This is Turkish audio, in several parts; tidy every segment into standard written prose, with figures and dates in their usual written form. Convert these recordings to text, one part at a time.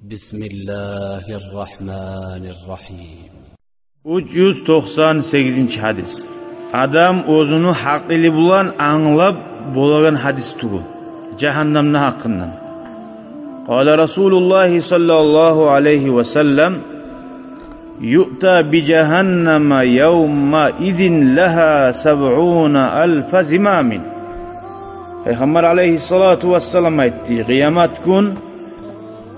Bismillahirrahmanirrahim. 398 hadis. Adam o'zini haqli bilan anglab bo'lgan hadis tugu. Jahannamning haqqından. Qala Rasululloh sallallohu alayhi va sallam: "Yu'ta bi jahannama yawma idhin laha 70,000 zimamin." Peygamber aleyhissalatu vesselam aytdi, qiyomat kun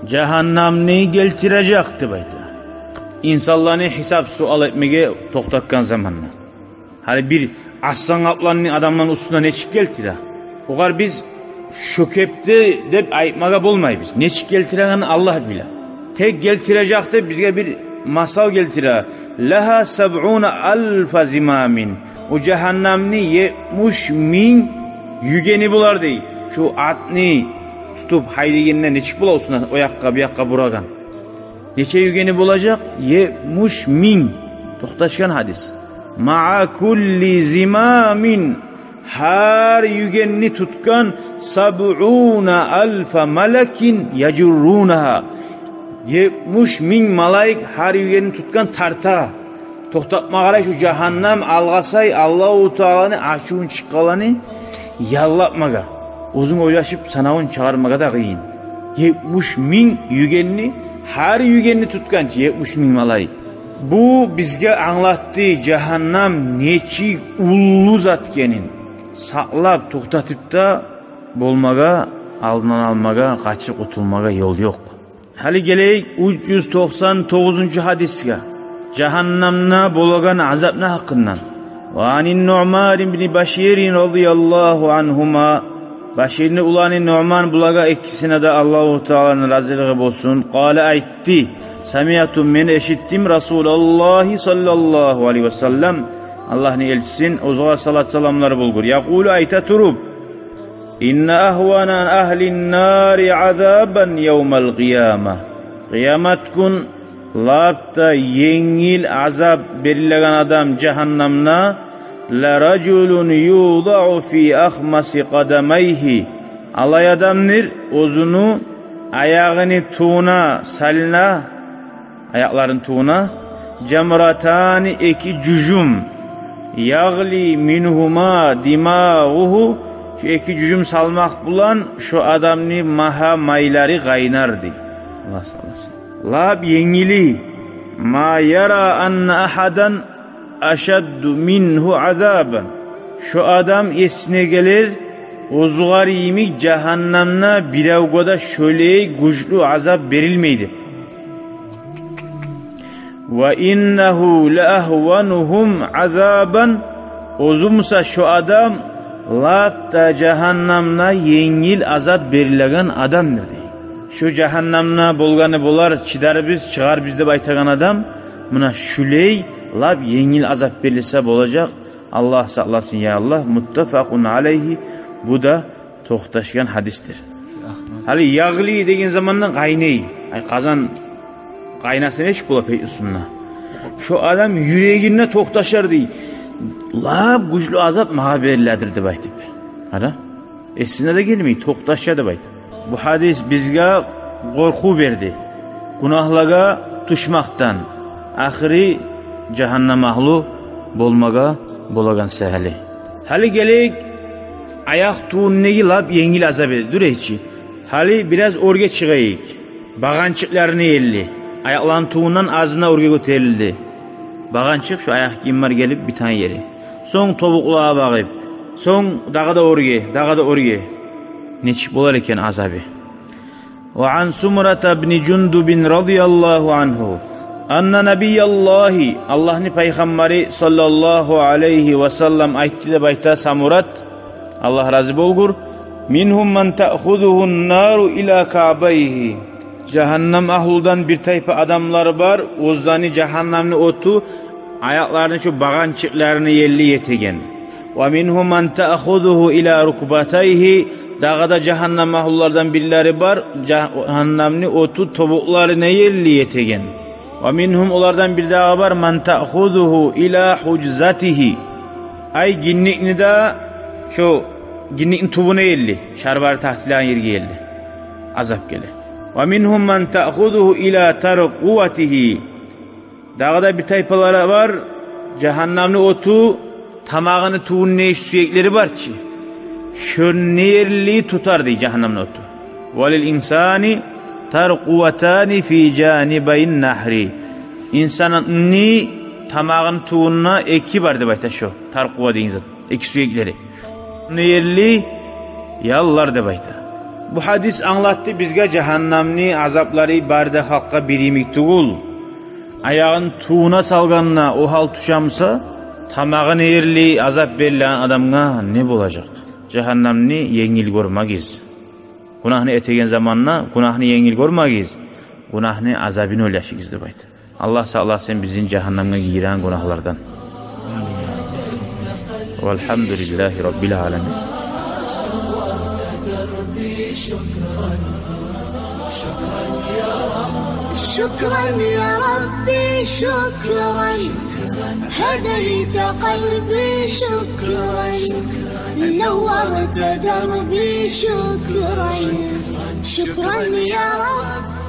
jahannamni keltirecek deb aytdi. İnsanlarni hisob sual etmege to'xtatgan zamonda. Hali bir aslan aplanning adamların ustidan nechik keltira. Ular biz şökepti deb aytmaga bo'lmaymiz. Nechik keltirganini Alloh bilir. Tek keltirecek deb bizga bir masal keltira. Laha 70,000 zimamin. O jahannamni 70,000 yugeni bular dey. Şu atni tutup haydigenine nechik bulasın o yakka bu yakka buragan. Neçe yugeni bulacak? 70,000. To'xtashgan hadis. Ma'a kulli zimamin. Her yugenni tutkan 70,000 melekin yajurrunaha. 70,000 malaik her yugenni tutkan tarta. To'xtatma qaray şu jahannam algasay Allahu Teala'nı açuun çıqqalanı yallapmaga. Uzun oylaşıp sanavun çağırmaga da qiyin. 70,000 yugenni her yugenni tutkançı 70,000 malay. Bu bizge anlattı jahannam neçi ullu zatkenin saqlap to'xtatıp da bolmaga, aldından almaga, qaçıp qutulmaga yol yok. Hali geleyik 399 hadisga. Jahannamna bolagan azabna haqqından. Wa anin Nu'man ibn Bashir radhiyallahu anhuma. Başirni ulanı Nu'man bulaga ikkisine de Allahu Teala'nın razılığı olsun. Qala aytti. Samiyatum men eşittim Rasulullah sallallahu aleyhi ve sellem. Allah'ın elçisin ozuğa salat salamları bulgur. Yaqulu ayta turub. İnne ahvana ahlin nari azaban yevmel qiyamah. Kıyamet gün labda yengil azab berilen adam cehannamna la raculun yuda'u fi akhmasi qadamayhi. Alay adamnir ozunu ayağını tuğuna salina, ayakların tuğuna jamratani iki cücum yağli minhuma dimağuhu. Şu iki cücum salmak bulan şu adamni maha mayları qaynardı. Allah sallasın. Lab yengili ma yara anna ahadan aşaddu minhu azaban. Şu adam esine gelir ozgarimi cehennamna biravgoda şöyle güçlü azap verilmeydi. Ve innehu leahvanuhum azaban. Ozumsa şu adam labda cehennamna yengil azap verilen adamdır dey. Şu cehennamna bolganı bolar çidar biz çıgar biz de baytagan adam buna şüley lab yengil azap verilse olacak. Allah saklasın ya Allah. Muttafaqun aleyhi. Bu da to'xtashgan hadistir. Hali yağli degen zamandan qaynay. Ay qazan qaynasın eş bula pey usunna. Şu adam yüreğine to'xtashar dey. Lab güçlü azap mağa beriladir deb aytib. Ara? Esine de gelmey to'xtashar deb aytib. Bu hadis bizga qo'rquv berdi. Gunohlarga tushmoqdan, axiri jahannam ahli bo'lmaga bolagan sahali. Hali gelek ayak tuğunneyi lab yengil azap edi. Dureyçi. Hali biraz orga çıgayık. Bağançıklarını elli. Ayaklan tuğundan ağzına orga göterildi. Bağançık şu ayak kimler gelip bir tane yeri. Son tobukluğa bağıp. Son dağa da orga. Neçik bolar eken azabı. Ve an Sumrata ibn Jundubin radıyallahu anhu. Anna nabiyallahi Allah'ın peygamberi sallallahu aleyhi ve sellem aytti de bayta Samurat Allah razı bolgur. Minhum man ta'khuduhun naru ila ka'bayhi. Cehennem ahludan bir tayfa adamlar var. Ozdani cehennamni otu ayaklarını şu bağançıklarını yerli yetegen. Ve minhum man ta'khuduhu ila rukbatayhi. Dağda cehennem ahlulardan birileri var. Cehennemni otu tobuklarını yerli yetegen. Ve minhum onlardan bir daha var. Man ta'khuduhu ila huczatihi. Ay ginnikni de şu ginnikin tubuna elli. Şarbarı tahtilan yerge elli. Azap gele. Ve minhum men ta'khuduhu ila tarquvatihi. Dağda bir tayfalara var, cehennemli otu tamağını tuğun ne süyekleri var ki şönnerli tutar diye cehennemli otu. Velil insani tarquvatani fi canibayn nahri. İnsanın ni tamağın tuğunna eki var de şu tarquva deyin zat. Eki süyekleri. Nerli yallar de bayta. Bu hadis anlattı bizge cehennemli azapları barda halka birimik tuğul. Ayağın tuğuna salganına o hal tuşamsa tamağın erli azap verilen adamga ne bulacak? Cehennemni yengil görmegiz. Günahını etegen zamanla günahını yengil görmegiz. Günahını azabını öleşigiz de bayt. Allah sağlasın bizim cehennemge giren günahlardan. Velhamdülillahi Rabbil alemin. شكرا يا ربي شكرا هديت قلبي شكرا نورت دربي شكرا شكرا يا رب